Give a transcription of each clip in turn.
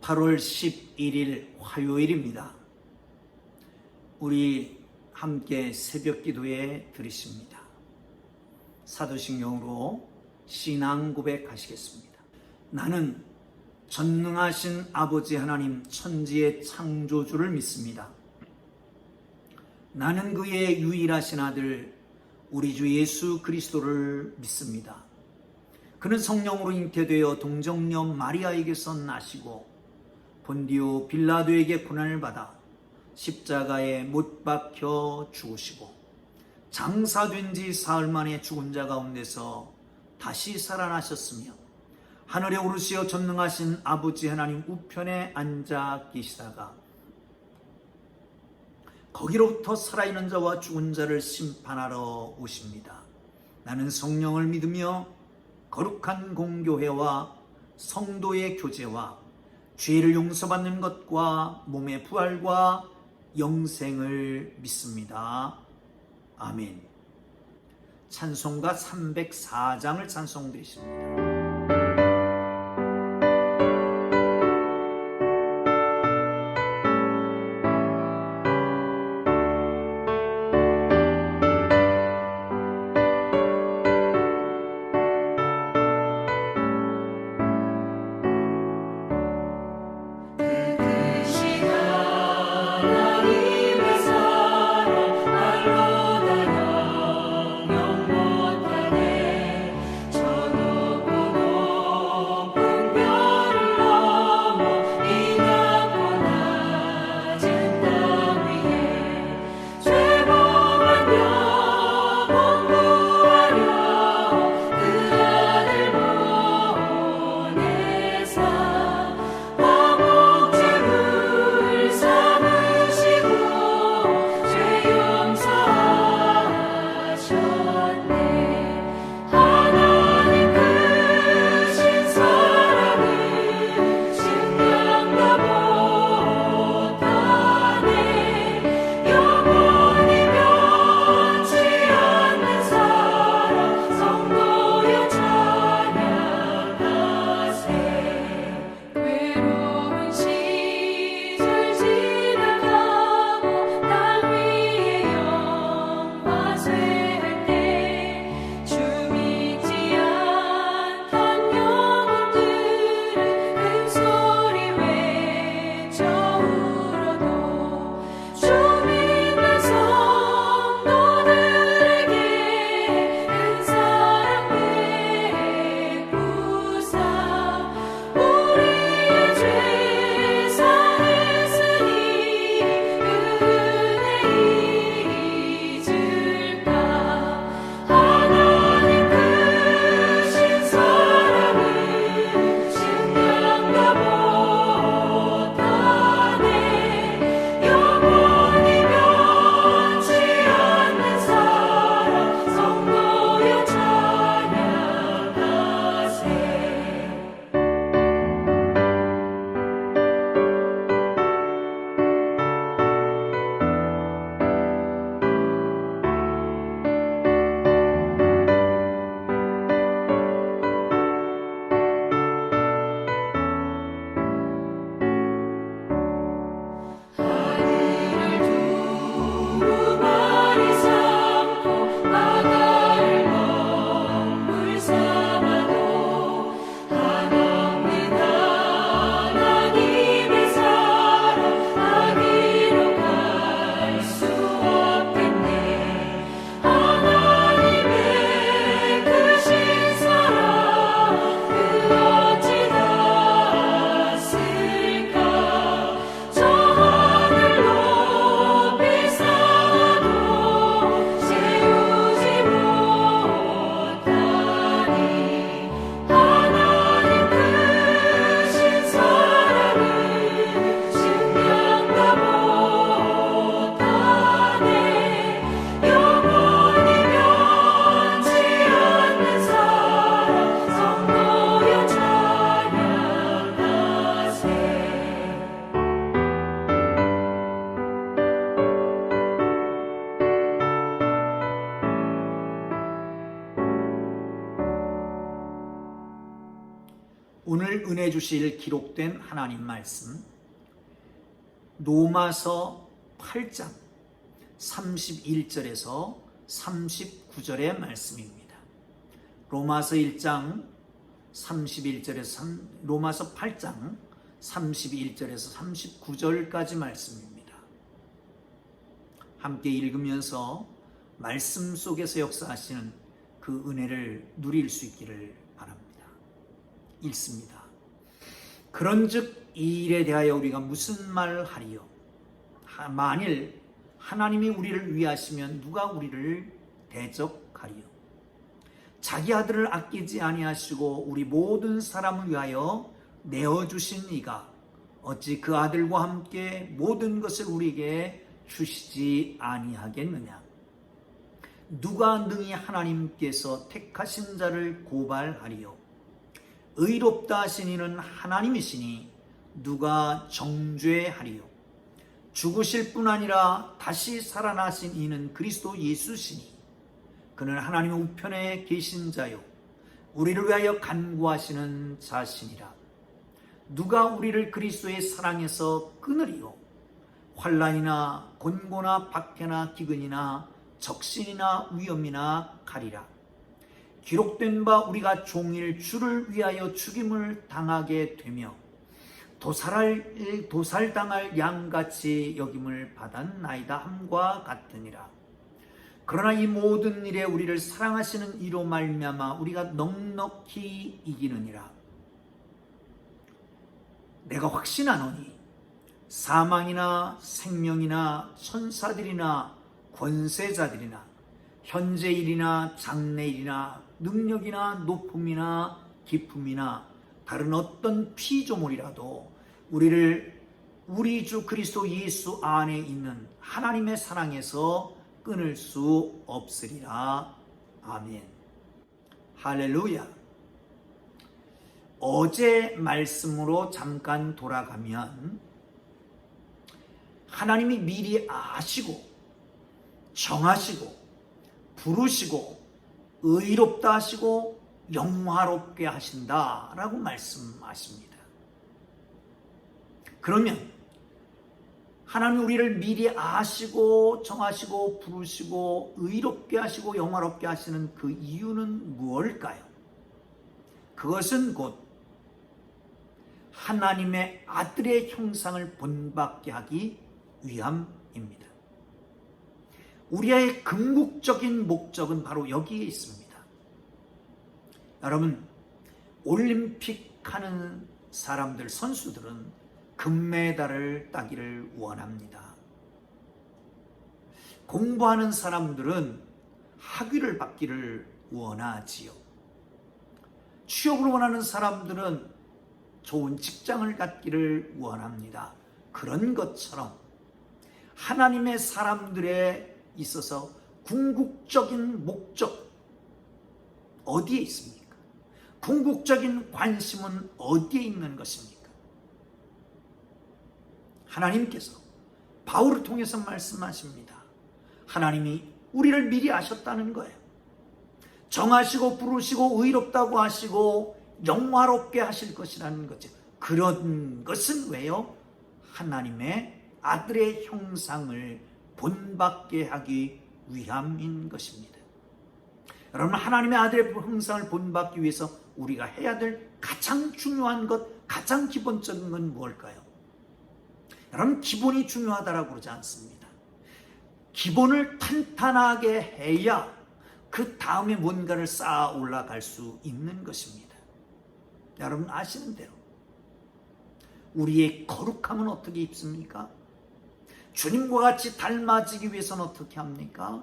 8월 11일 화요일입니다. 우리 함께 새벽 기도에 들으십니다. 사도신경으로 신앙 고백하시겠습니다. 나는 전능하신 아버지 하나님 천지의 창조주를 믿습니다. 나는 그의 유일하신 아들 우리 주 예수 그리스도를 믿습니다. 그는 성령으로 잉태되어 동정녀 마리아에게서 나시고 본디오 빌라도에게 고난을 받아 십자가에 못 박혀 죽으시고 장사된 지 사흘 만에 죽은 자 가운데서 다시 살아나셨으며 하늘에 오르시어 전능하신 아버지 하나님 우편에 앉아 계시다가 거기로부터 살아있는 자와 죽은 자를 심판하러 오십니다. 나는 성령을 믿으며 거룩한 공교회와 성도의 교제와 죄를 용서받는 것과 몸의 부활과 영생을 믿습니다. 아멘. 찬송가 304장을 찬송드리십니다. 못하네 저 높고 오늘 은혜 주실 기록된 하나님 말씀 로마서 8장 31절에서 39절의 말씀입니다. 로마서 1장 31절에서 로마서 8장 31절에서 39절까지 말씀입니다. 함께 읽으면서 말씀 속에서 역사하시는 그 은혜를 누릴 수 있기를 바랍니다. 읽습니다. 그런즉 이 일에 대하여 우리가 무슨 말을 하리요? 만일 하나님이 우리를 위하시면 누가 우리를 대적하리요? 자기 아들을 아끼지 아니하시고 우리 모든 사람을 위하여 내어주신 이가 어찌 그 아들과 함께 모든 것을 우리에게 주시지 아니하겠느냐? 누가 능히 하나님께서 택하신 자를 고발하리요? 의롭다 하신 이는 하나님이시니 누가 정죄하리요? 죽으실 뿐 아니라 다시 살아나신 이는 그리스도 예수시니 그는 하나님의 우편에 계신 자요 우리를 위하여 간구하시는 자시니라. 누가 우리를 그리스도의 사랑에서 끊으리요? 환난이나 곤고나 박해나 기근이나 적신이나 위험이나 가리라. 기록된 바 우리가 종일 주를 위하여 죽임을 당하게 되며 도살당할 양같이 여김을 받았나이다 함과 같으니라. 그러나 이 모든 일에 우리를 사랑하시는 이로 말미암아 우리가 넉넉히 이기느니라. 내가 확신하노니 사망이나 생명이나 천사들이나 권세자들이나 현재일이나 장래일이나 능력이나 높음이나 기쁨이나 다른 어떤 피조물이라도 우리를 우리 주 그리스도 예수 안에 있는 하나님의 사랑에서 끊을 수 없으리라. 아멘. 할렐루야. 어제 말씀으로 잠깐 돌아가면 하나님이 미리 아시고 정하시고 부르시고 의롭다 하시고 영화롭게 하신다라고 말씀하십니다. 그러면 하나님 우리를 미리 아시고 정하시고 부르시고 의롭게 하시고 영화롭게 하시는 그 이유는 무엇일까요? 그것은 곧 하나님의 아들의 형상을 본받게 하기 위함입니다. 우리의 궁극적인 목적은 바로 여기에 있습니다. 여러분, 올림픽 하는 사람들, 선수들은 금메달을 따기를 원합니다. 공부하는 사람들은 학위를 받기를 원하지요. 취업을 원하는 사람들은 좋은 직장을 갖기를 원합니다. 그런 것처럼 하나님의 사람들의 있어서 궁극적인 목적 어디에 있습니까? 궁극적인 관심은 어디에 있는 것입니까? 하나님께서 바울을 통해서 말씀하십니다. 하나님이 우리를 미리 아셨다는 거예요. 정하시고 부르시고 의롭다고 하시고 영화롭게 하실 것이라는 거죠. 그런 것은 왜요? 하나님의 아들의 형상을 본받게 하기 위함인 것입니다. 여러분, 하나님의 아들의 형상을 본받기 위해서 우리가 해야 될 가장 중요한 것, 가장 기본적인 건 무엇일까요? 여러분, 기본이 중요하다고 그러지 않습니다. 기본을 탄탄하게 해야 그 다음에 뭔가를 쌓아 올라갈 수 있는 것입니다. 여러분 아시는 대로 우리의 거룩함은 어떻게 입습니까? 주님과 같이 닮아지기 위해서는 어떻게 합니까?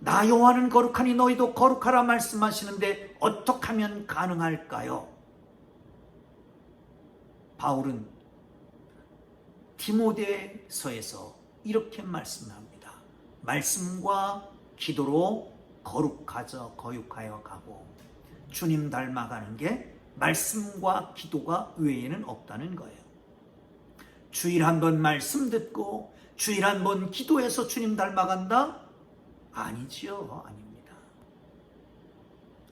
나 여호와는 거룩하니 너희도 거룩하라 말씀하시는데 어떻게 하면 가능할까요? 바울은 디모데서에서 이렇게 말씀합니다. 말씀과 기도로 거룩하여 가고, 주님 닮아가는 게 말씀과 기도가 외에는 없다는 거예요. 주일 한 번 말씀 듣고 주일 한 번 기도해서 주님 닮아간다? 아니지요. 아닙니다.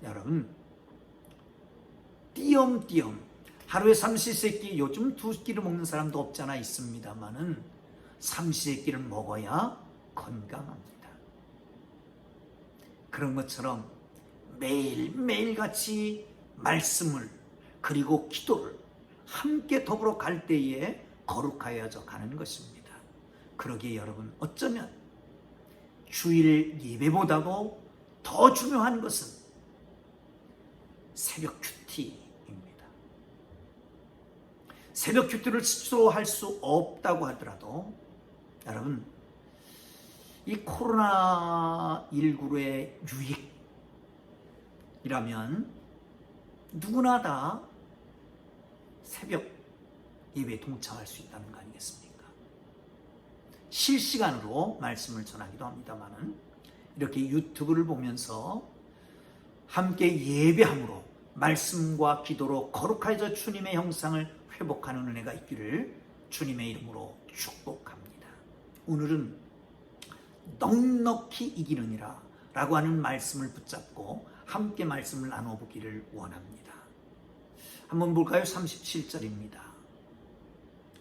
여러분, 띄엄띄엄 하루에 삼시세끼, 요즘 2끼를 먹는 사람도 없잖아 있습니다만은 삼시세끼를 먹어야 건강합니다. 그런 것처럼 매일매일 말씀을 그리고 기도를 함께 더불어 갈 때에 거룩하여져 가는 것입니다. 그러기에 여러분, 어쩌면 주일 예배보다도 더 중요한 것은 새벽 큐티입니다. 새벽 큐티를 스스로 할 수 없다고 하더라도 여러분, 이 코로나19의 유익이라면 누구나 다 새벽 예배에 동참할 수 있다는 거 아니겠습니까? 실시간으로 말씀을 전하기도 합니다만은 이렇게 유튜브를 보면서 함께 예배함으로 말씀과 기도로 거룩하여져 주님의 형상을 회복하는 은혜가 있기를 주님의 이름으로 축복합니다. 오늘은 넉넉히 이기느니라 라고 하는 말씀을 붙잡고 함께 말씀을 나눠보기를 원합니다. 한번 볼까요? 37절입니다.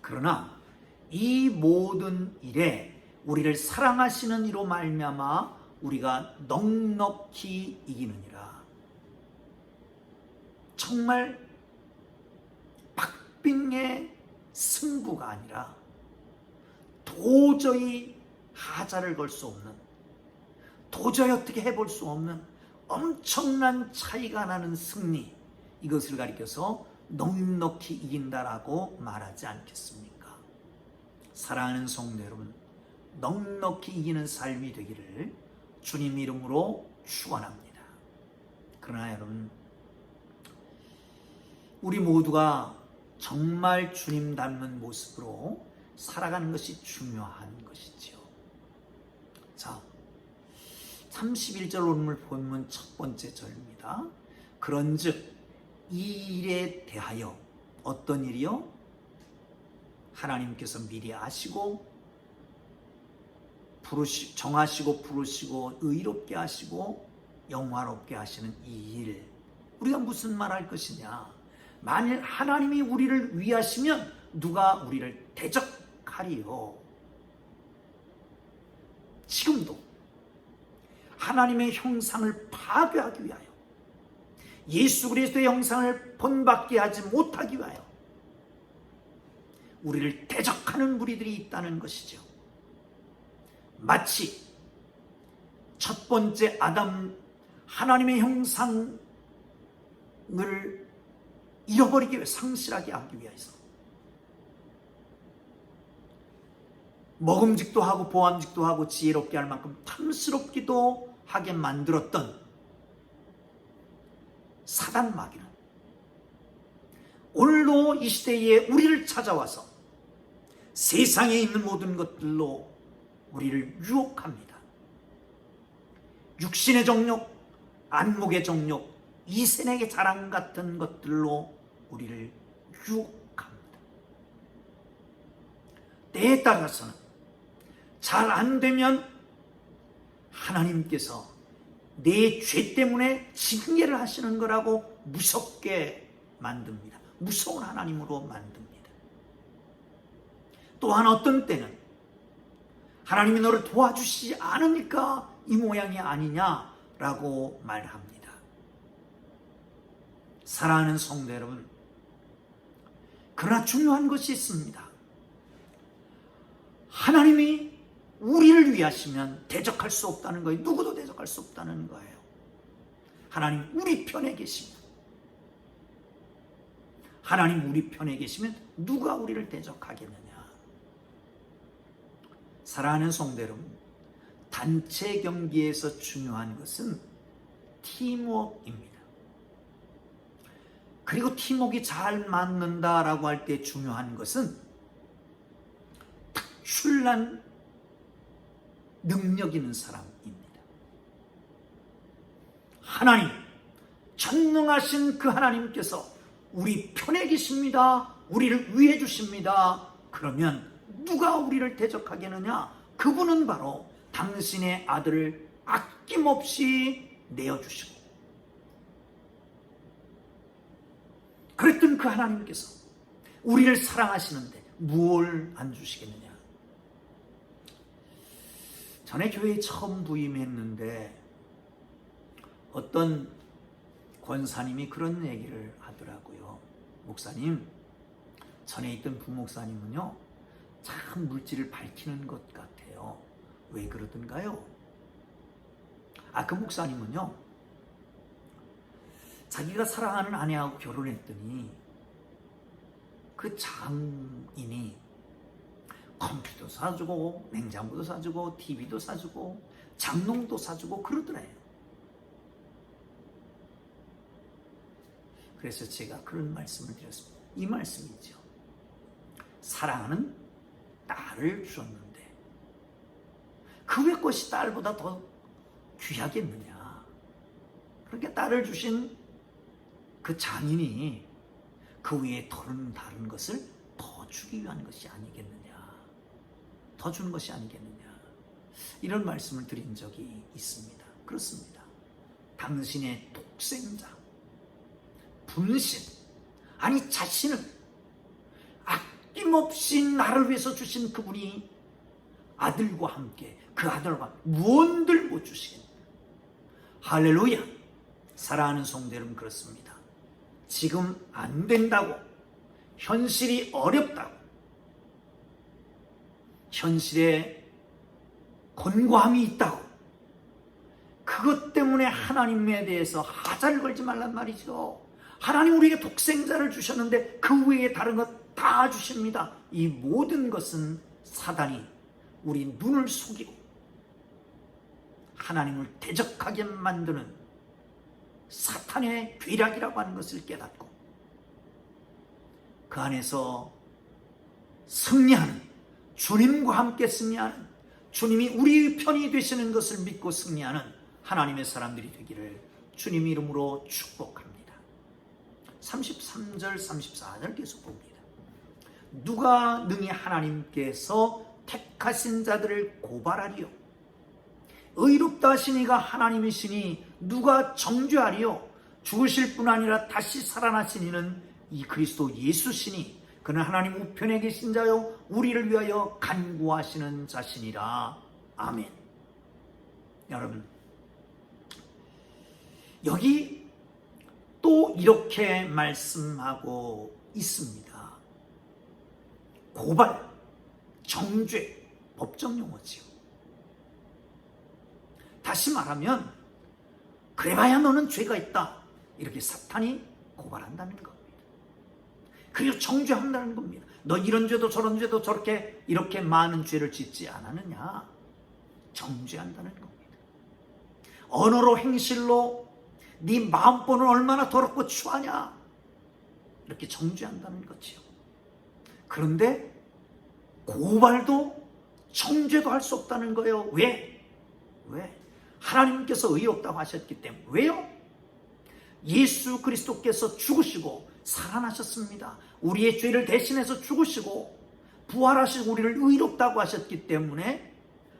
그러나 이 모든 일에 우리를 사랑하시는 이로 말미암아 우리가 넉넉히 이기느니라. 정말 박빙의 승부가 아니라 도저히 하자를 걸 수 없는, 도저히 어떻게 해볼 수 없는 엄청난 차이가 나는 승리, 이것을 가리켜서 넉넉히 이긴다라고 말하지 않겠습니까? 사랑하는 성도 여러분, 넉넉히 이기는 삶이 되기를 주님 이름으로 축원합니다. 그러나 여러분, 우리 모두가 정말 주님 닮은 모습으로 살아가는 것이 중요한 것이지요. 자, 31절 오늘 본문 첫 번째 절입니다. 그런즉 이 일에 대하여, 어떤 일이요? 하나님께서 미리 아시고 정하시고 부르시고 의롭게 하시고 영화롭게 하시는 이 일, 우리가 무슨 말 할 것이냐? 만일 하나님이 우리를 위하시면 누가 우리를 대적하리요? 지금도 하나님의 형상을 파괴하기 위하여, 예수 그리스도의 형상을 본받게 하지 못하기 위하여 우리를 대적하는 무리들이 있다는 것이죠. 마치 첫 번째 아담, 하나님의 형상을 잃어버리기 위해, 상실하게 하기 위해서 먹음직도 하고 보암직도 하고 지혜롭게 할 만큼 탐스럽기도 하게 만들었던 사단 마귀는 오늘도 이 시대에 우리를 찾아와서 세상에 있는 모든 것들로 우리를 유혹합니다. 육신의 정욕, 안목의 정욕, 이세뇌의 자랑 같은 것들로 우리를 유혹합니다. 때에 따라서는 잘 안 되면 하나님께서 내 죄 때문에 징계를 하시는 거라고 무섭게 만듭니다. 무서운 하나님으로 만듭니다. 또한 어떤 때는 하나님이 너를 도와주시지 않으니까 이 모양이 아니냐라고 말합니다. 사랑하는 성도 여러분, 그러나 중요한 것이 있습니다. 하나님이 우리를 위하시면 대적할 수 없다는 거예요. 누구도 대적할 수 없다는 거예요. 하나님 우리 편에 계시면, 하나님 우리 편에 계시면 누가 우리를 대적하겠느냐. 사랑하는 성도 여러분, 단체 경기에서 중요한 것은 팀워크입니다. 그리고 팀워크가 잘 맞는다라고 할 때 중요한 것은 특출난 능력 있는 사람입니다. 하나님, 전능하신 그 하나님께서 우리 편에 계십니다. 우리를 위해 주십니다. 그러면 누가 우리를 대적하겠느냐? 그분은 바로 당신의 아들을 아낌없이 내어주시고 그랬던 그 하나님께서 우리를 사랑하시는데 무엇을 안 주시겠느냐. 전에 교회에 처음 부임했는데 어떤 권사님이 그런 얘기를 하더라고요. 목사님, 전에 있던 부목사님은요 참 물질을 밝히는 것 같아요. 왜 그러던가요? 그 목사님은요 자기가 사랑하는 아내하고 결혼했더니 그 장인이 컴퓨터 사주고 냉장고도 사주고 TV도 사주고 장롱도 사주고 그러더래요. 그래서 제가 그런 말씀을 드렸습니다. 이 말씀이죠. 사랑하는 딸을 주었는데 그 외 것이 딸보다 더 귀하겠느냐. 그렇게 딸을 주신 그 장인이 그 위에 다른 것을 더 주기 위한 것이 아니겠느냐. 더 주는 것이 아니겠느냐. 이런 말씀을 드린 적이 있습니다. 그렇습니다. 당신의 독생자, 분신, 아니 자신을 아낌없이 나를 위해서 주신 그분이 아들과 함께 그 아들과 무언들 못 주시겠느냐. 할렐루야. 사랑하는 성도 여러분, 그렇습니다. 지금 안 된다고, 현실이 어렵다고, 현실에 곤고함이 있다고, 그것 때문에 하나님에 대해서 하자를 걸지 말란 말이죠. 하나님 우리에게 독생자를 주셨는데 그 외에 다른 것 다 주십니다. 이 모든 것은 사단이 우리 눈을 속이고 하나님을 대적하게 만드는 사탄의 괴략이라고 하는 것을 깨닫고 그 안에서 승리하는, 주님과 함께 승리하는, 주님이 우리 편이 되시는 것을 믿고 승리하는 하나님의 사람들이 되기를 주님 이름으로 축복합니다. 33절 34절 계속 봅니다. 누가 능히 하나님께서 택하신 자들을 고발하리요. 의롭다 하시니가 하나님이시니 누가 정죄하리요. 죽으실 뿐 아니라 다시 살아나신 이는 이 그리스도 예수시니 그는 하나님 우편에 계신 자요 우리를 위하여 간구하시는 자시니라. 아멘. 여러분, 여기 또 이렇게 말씀하고 있습니다. 고발, 정죄, 법정 용어지요. 다시 말하면 그래봐야 너는 죄가 있다, 이렇게 사탄이 고발한다는 겁니다. 그리고 정죄한다는 겁니다. 너 이런 죄도 저런 죄도 저렇게 이렇게 많은 죄를 짓지 않았느냐, 정죄한다는 겁니다. 언어로 행실로 네 마음보는 얼마나 더럽고 추하냐, 이렇게 정죄한다는 거지요. 그런데 고발도 정죄도 할 수 없다는 거예요. 왜? 하나님께서 의롭다고 하셨기 때문에. 왜요? 예수 그리스도께서 죽으시고 살아나셨습니다. 우리의 죄를 대신해서 죽으시고 부활하시고 우리를 의롭다고 하셨기 때문에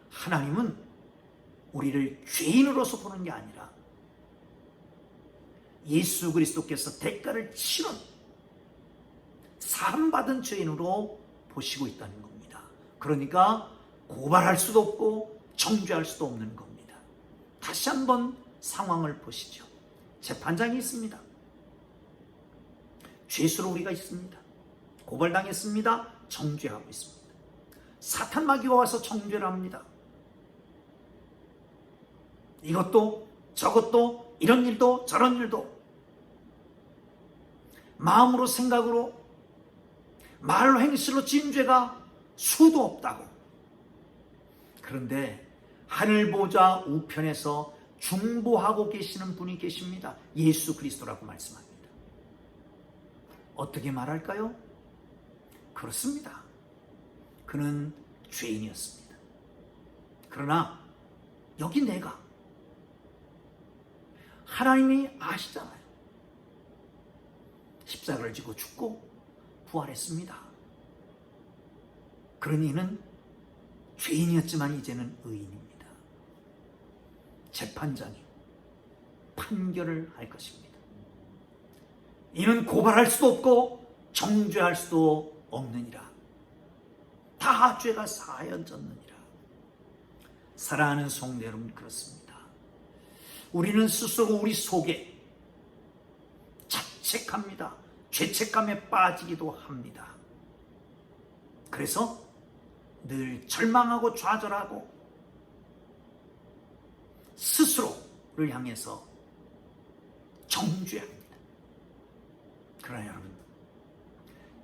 하나님은 우리를 죄인으로서 보는 게 아니라 예수 그리스도께서 대가를 치른 사함받은 죄인으로 보시고 있다는 겁니다. 그러니까 고발할 수도 없고 정죄할 수도 없는 겁니다. 다시 한번 상황을 보시죠. 재판장이 있습니다. 죄수로 우리가 있습니다. 고발당했습니다. 정죄하고 있습니다. 사탄 마귀가 와서 정죄를 합니다. 이것도 저것도 이런 일도 저런 일도 마음으로 생각으로 말로 행실로 지은 죄가 수도 없다고. 그런데 하늘 보좌 우편에서 중보하고 계시는 분이 계십니다. 예수 그리스도라고 말씀합니다. 어떻게 말할까요? 그렇습니다. 그는 죄인이었습니다. 그러나 여기 내가, 하나님이 아시잖아요. 십자가를 지고 죽고 부활했습니다. 그러니 이는 죄인이었지만 이제는 의인입니다. 재판장이 판결을 할 것입니다. 이는 고발할 수도 없고 정죄할 수도 없느니라. 다 죄가 사하여졌느니라. 사랑하는 성도 여러분, 그렇습니다. 우리는 스스로 우리 속에 자책합니다. 죄책감에 빠지기도 합니다. 그래서 늘 절망하고 좌절하고 스스로를 향해서 정죄합니다. 그러나 여러분,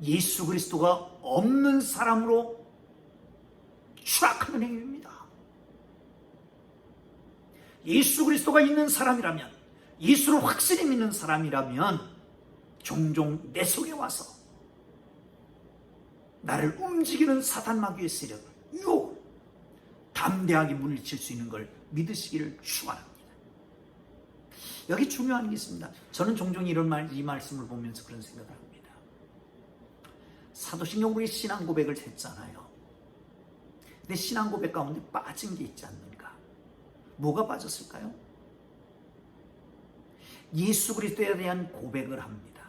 예수 그리스도가 없는 사람으로 추락하는 행위입니다. 예수 그리스도가 있는 사람이라면, 예수를 확실히 믿는 사람이라면 종종 내 속에 와서 나를 움직이는 사단 마귀의 세력을 유혹, 담대하게 물리칠 수 있는 걸 믿으시기를 축원합니다. 여기 중요한 게 있습니다. 저는 종종 이 말씀을 보면서 그런 생각을 합니다. 사도신경 우리 신앙 고백을 했잖아요. 근데 신앙 고백 가운데 빠진 게 있지 않는가? 뭐가 빠졌을까요? 예수 그리스도에 대한 고백을 합니다.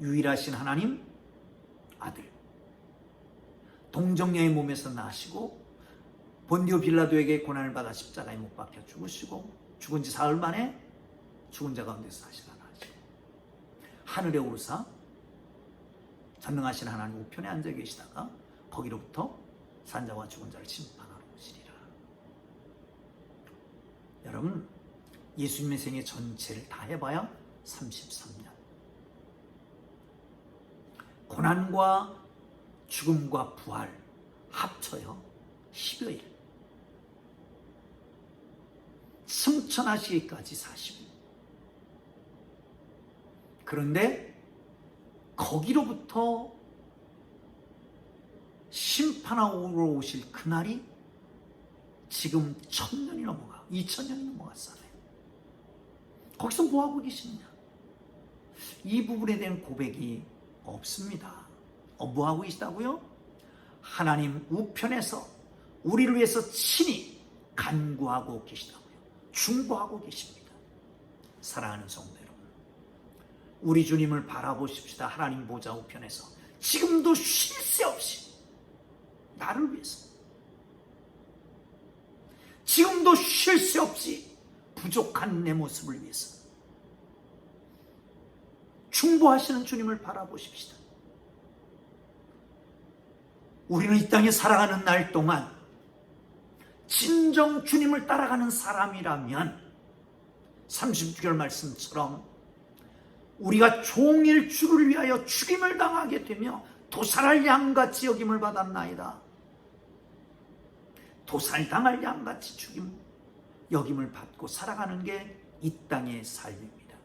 유일하신 하나님 아들, 동정녀의 몸에서 나시고 본디오 빌라도에게 고난을 받아 십자가에 못 박혀 죽으시고 죽은 지 사흘 만에 죽은 자 가운데서 다시 살아나시고 하늘에 오르사 전능하신 하나님 우편에 앉아 계시다가 거기로부터 산자와 죽은 자를 심판하러 오시리라. 여러분, 예수님의 생애 전체를 다 해봐야 33년. 고난과 죽음과 부활 합쳐요 10여일. 승천하시기까지 40일. 그런데 거기로부터 심판하러 오실 그날이 지금 1000년이 넘어가, 2000년이 넘어갔잖아요. 거기서 뭐하고 계시느냐? 이 부분에 대한 고백이 없습니다. 뭐하고 계시다고요? 하나님 우편에서 우리를 위해서 친히 간구하고 계시다고요. 중보하고 계십니다. 사랑하는 성도 여러분, 우리 주님을 바라보십시다. 하나님 보좌 우편에서 지금도 쉴 새 없이 나를 위해서, 지금도 쉴 새 없이 부족한 내 모습을 위해서 중보하시는 주님을 바라보십시다. 우리는 이 땅에 살아가는 날 동안 진정 주님을 따라가는 사람이라면 36절 말씀처럼 우리가 종일 주를 위하여 죽임을 당하게 되며 도살할 양같이 여김을 받았나이다. 도살당할 양같이 죽임 여김을 받고 살아가는 게 이 땅의 삶입니다.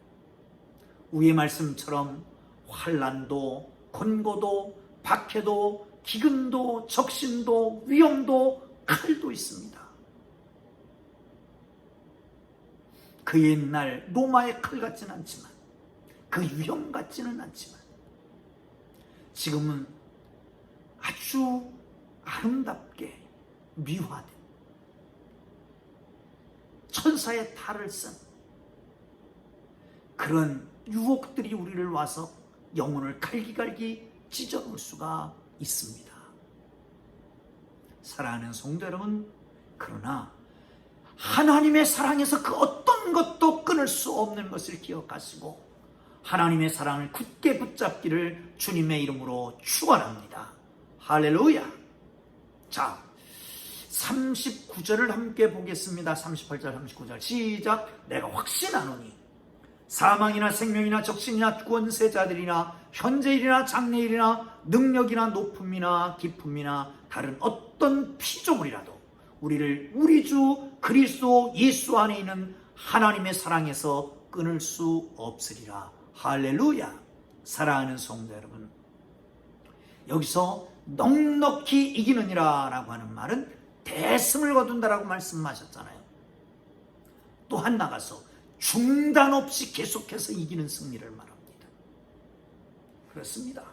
위의 말씀처럼 환난도 권고도 박해도 기근도 적신도 위험도 칼도 있습니다. 그 옛날 로마의 칼 같지는 않지만, 그 위험 같지는 않지만, 지금은 아주 아름답게 미화된 천사의 탈을 쓴 그런 유혹들이 우리를 와서 영혼을 갈기갈기 찢어놓을 수가 있습니다. 사랑하는 성도 여러분, 그러나 하나님의 사랑에서 그 어떤 것도 끊을 수 없는 것을 기억하시고 하나님의 사랑을 굳게 붙잡기를 주님의 이름으로 축원합니다. 할렐루야. 자, 39절을 함께 보겠습니다. 38절 39절 시작. 내가 확신하노니 사망이나 생명이나 적신이나 권세자들이나 현재일이나 장래일이나 능력이나 높음이나 깊음이나 다른 어떤 피조물이라도 우리를 우리 주 그리스도 예수 안에 있는 하나님의 사랑에서 끊을 수 없으리라. 할렐루야. 사랑하는 성도 여러분, 여기서 넉넉히 이기느니라 라고 하는 말은 대승을 거둔다라고 말씀하셨잖아요. 또한 나가서 중단 없이 계속해서 이기는 승리를 말합니다. 그렇습니다.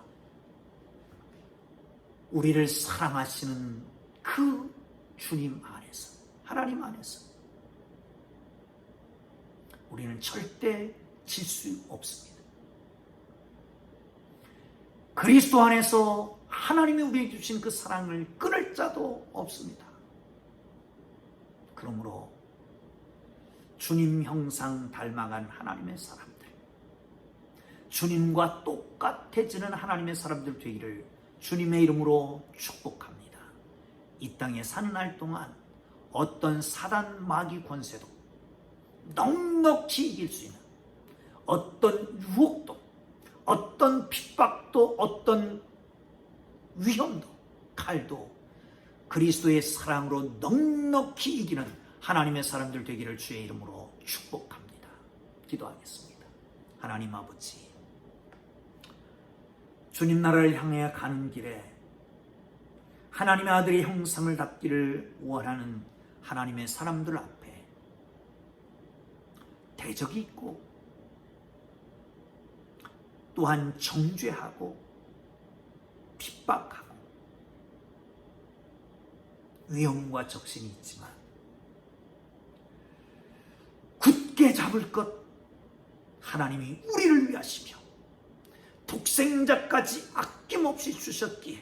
우리를 사랑하시는 그 주님 안에서, 하나님 안에서 우리는 절대 질 수 없습니다. 그리스도 안에서 하나님이 우리에게 주신 그 사랑을 끊을 자도 없습니다. 그러므로 주님 형상 닮아간 하나님의 사람들, 주님과 똑같아지는 하나님의 사람들 되기를 주님의 이름으로 축복합니다. 이 땅에 사는 날 동안 어떤 사단 마귀 권세도 넉넉히 이길 수 있는 어떤 유혹도, 어떤 핍박도, 어떤 위험도, 칼도 그리스도의 사랑으로 넉넉히 이기는 하나님의 사람들 되기를 주의 이름으로 축복합니다. 기도하겠습니다. 하나님 아버지, 주님 나라를 향해 가는 길에 하나님의 아들의 형상을 닮기를 원하는 하나님의 사람들 앞에 대적이 있고 또한 정죄하고 핍박하고 위험과 적신이 있지만 굳게 잡을 것 하나님이 우리를 위하시며 독생자까지 아낌없이 주셨기에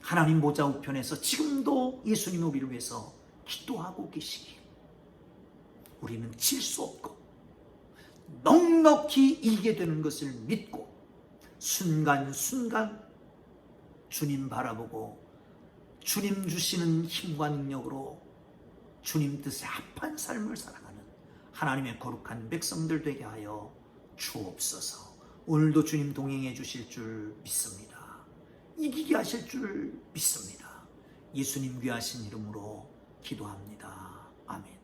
하나님 보좌 우편에서 지금도 예수님 우리를 위해서 기도하고 계시기에 우리는 질 수 없고 넉넉히 이기게 되는 것을 믿고 순간순간 주님 바라보고 주님 주시는 힘과 능력으로 주님 뜻에 합한 삶을 살아가는 하나님의 거룩한 백성들 되게 하여 주옵소서. 오늘도 주님 동행해 주실 줄 믿습니다. 이기게 하실 줄 믿습니다. 예수님 귀하신 이름으로 기도합니다. 아멘.